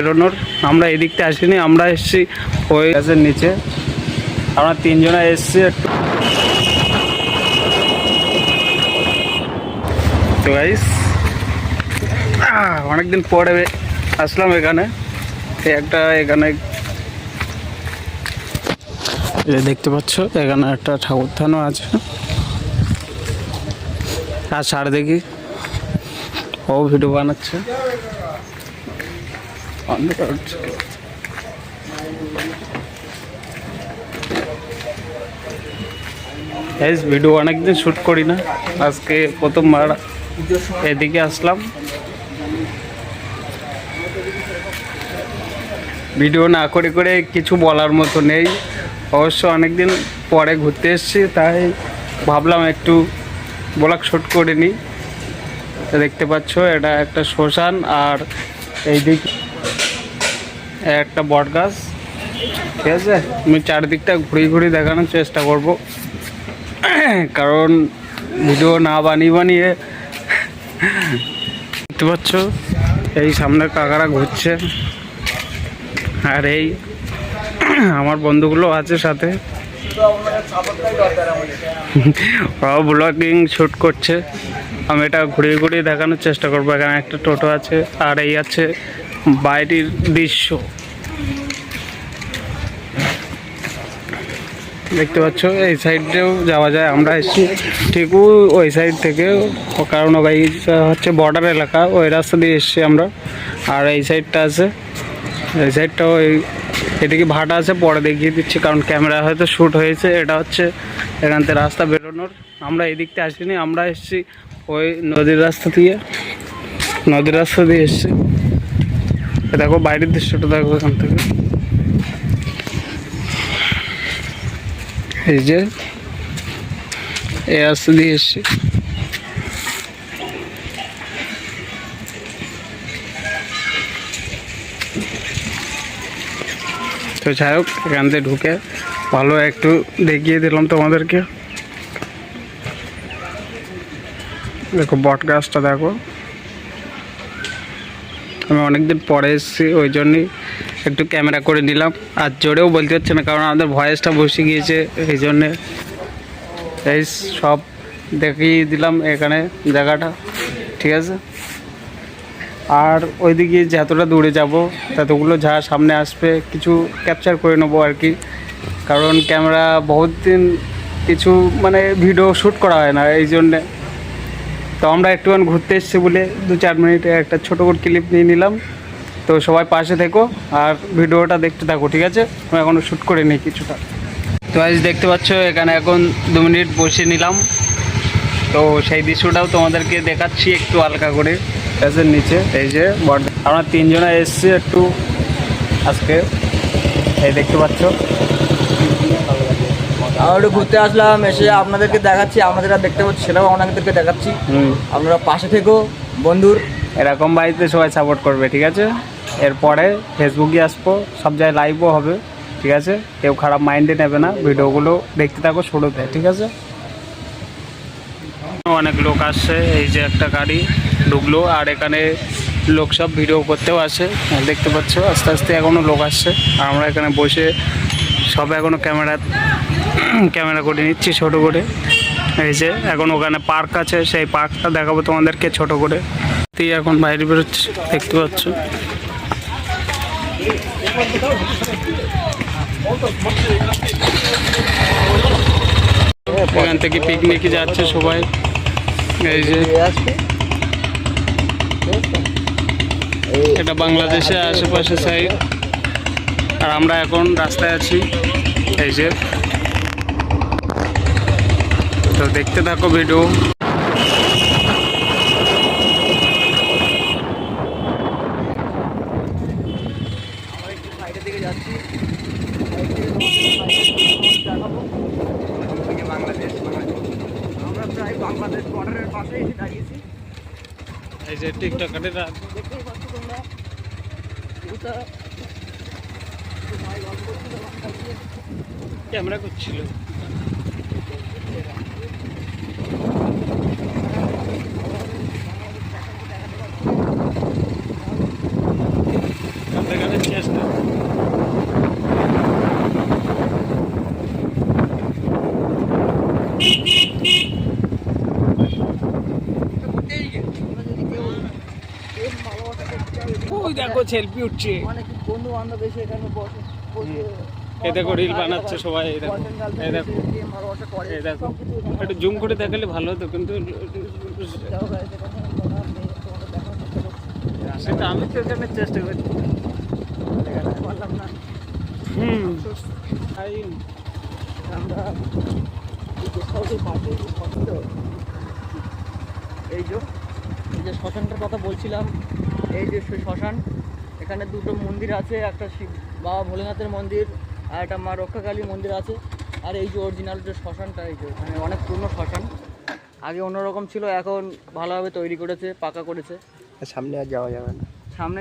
বেরোনোর। আমরা এদিকটা আসিনি, আমরা এসেছি ওই গাছের নিচে। আমরা তিনজনে এসেছি একটু। তো গাইস অনেকদিন পরে আসলাম এখানে। এখানে দেখতে পাচ্ছ এখানে একটা ঠাকুর থানও আছে। আর সার দেখি ও ভিডিও বানাচ্ছে। ভিডিও অনেকদিন শ্যুট করি না, আজকে প্রথমবার এদিকে আসলাম। ভিডিও না করে কিছু বলার মতো নেই। অবশ্য অনেকদিন পরে ঘুরতে এসেছি, তাই ভাবলাম একটু ব্লগ শ্যুট করে নিই। দেখতে পাচ্ছ এটা একটা শ্মশান, আর এই দিক একটা বট গাছ। ঠিক আছে, আমি চারদিকটা ঘুরে দেখানোর চেষ্টা করব, কারণ ভিডিও না বানিয়ে দেখতে পাচ্ছ এই সামনে কাকারা ঘুরছে, আর এই আমার বন্ধুগুলো আছে সাথে, ওরাও ব্লগিং শ্যুট করছে। আমি এটা ঘুরিয়ে দেখানোর চেষ্টা করবো। এখানে একটা টোটো আছে, আর এই আছে বাইরের দৃশ্য। দেখতে পাচ্ছ এই সাইডেও যাওয়া যায়, আমরা এসেছি ঠিক ওই সাইড থেকে, কারণ ওই হচ্ছে বর্ডার এলাকা, ওই রাস্তা দিয়ে এসেছি আমরা। আর এই সাইডটা আছে, এই সাইডটাও এদিকে ভাটা আছে, পরে দেখিয়ে দিচ্ছি, কারণ ক্যামেরা হয়তো শ্যুট হয়েছে। এটা হচ্ছে এখান থেকে রাস্তা বেরোনোর। আমরা এদিকটা আসিনি, আমরা এসেছি ওই নদীর রাস্তা দিয়ে এসেছি। দেখো বাইরের দৃশ্যটা দেখো এখান থেকে, এই যে এই রাস্তা দিয়ে এসেছি। তো যাই হোক, এখান থেকে ঢুকে ভালো একটু দেখিয়ে দিলাম তোমাদেরকে। দেখো বট গাছটা দেখো, আমি অনেকদিন পরে এসেছি, ওই জন্যই একটু ক্যামেরা করে নিলাম। আর জোরেও বলতে হচ্ছে না, কারণ আমাদের ভয়েসটা বসে গিয়েছে, এই জন্যে এই সব দেখিয়ে দিলাম এখানে জায়গাটা। ঠিক আছে, আর ওইদিকে যতটা দূরে যাব ততগুলো যা সামনে আসবে কিছু ক্যাপচার করে নেবো আর কি, কারণ ক্যামেরা বহুত দিন কিছু মানে ভিডিও শ্যুট করা হয় না, এই জন্যে। তো আমরা একটুখানি ঘুরতে এসেছি বলে 2-4 মিনিটে একটা ছোটো করে ক্লিপ নিয়ে নিলাম। তো সবাই পাশে থেকো আর ভিডিওটা দেখতে থাকো, ঠিক আছে? আমি এখনও শ্যুট করে নিই কিছুটা। তো আজ দেখতে পাচ্ছ এখানে এখন 2 মিনিট বসে নিলাম, তো সেই দৃশ্যটাও তোমাদেরকে দেখাচ্ছি একটু হালকা করে। গাছের নিচে এই যে আমরা তিনজনে এসেছি একটু আজকে, এই দেখতে পাচ্ছ আমরা একটু ঘুরতে আসলাম, এসে আপনাদেরকে দেখাচ্ছি, আমাদের আর দেখতে পাচ্ছি সেটাও আপনাদেরকে দেখাচ্ছি। আপনারা পাশে থেকো বন্ধুর, এরকম বাড়িতে সবাই সাপোর্ট করবে, ঠিক আছে? এরপরে ফেসবুকে আসবো, সব জায়গায় লাইভও হবে, ঠিক আছে? কেউ খারাপ মাইন্ডে নেবে না, ভিডিওগুলো দেখতে থাকো শুরুতে, ঠিক আছে? অনেক লোক আসছে, এই যে একটা গাড়ি ঢুকলো, আর এখানে লোক সব ভিডিও করতেও আসে, দেখতে পাচ্ছ আস্তে আস্তে এখনও লোক আসছে। আর আমরা এখানে বসে সব এখনও ক্যামেরা করে নিচ্ছি ছোটো করে। এই যে এখন ওখানে পার্ক আছে, সেই পার্কটা দেখাবো তোমাদেরকে ছোট করে। এখন বাইরে বেরোচ্ছে, দেখতে পাচ্ছ। এখান থেকে পিকনিকে যাচ্ছে সবাই, এই যে এটা বাংলাদেশে আশেপাশে সাইড, আর আমরা এখন রাস্তায় আছি, এই যে। তো দেখতে থাকো ভিডিও। আমরা প্রায় বাংলাদেশ বর্ডারের পাশে এসে দাঁড়িয়েছি, এই যে টিকটকারেরা দেখতেই পাচ্ছ তোমরা। ক্যামেরা করছিল। দেখো সেলফি উঠছে, অনেক বন্ধু বান্ধব এসে এখানে বসে এই দেখো রিল বানাচ্ছে সবাই, এই দেখো, এই দেখো, এই দেখো। একটু জুম করে দেখালে ভালো হতো, কিন্তু সেটা আমি তো এখানে চেষ্টা করছি। হুম, আমরা এই যে শ্মশানটার কথা বলছিলাম, এই যে সেই শ্মশান, এখানে দুটো মন্দির আছে, একটা শিব বাবা ভোলেনাথের মন্দির আর একটা মা রক্ষাকালী মন্দির আছে। আর এই যে অরিজিনাল যে শ্মশানটা, এই যে মানে অনেক পুরনো শ্মশান, আগে অন্যরকম ছিল, এখন ভালোভাবে তৈরি করেছে, পাকা করেছে। সামনে আর যাওয়া যাবে না। সামনে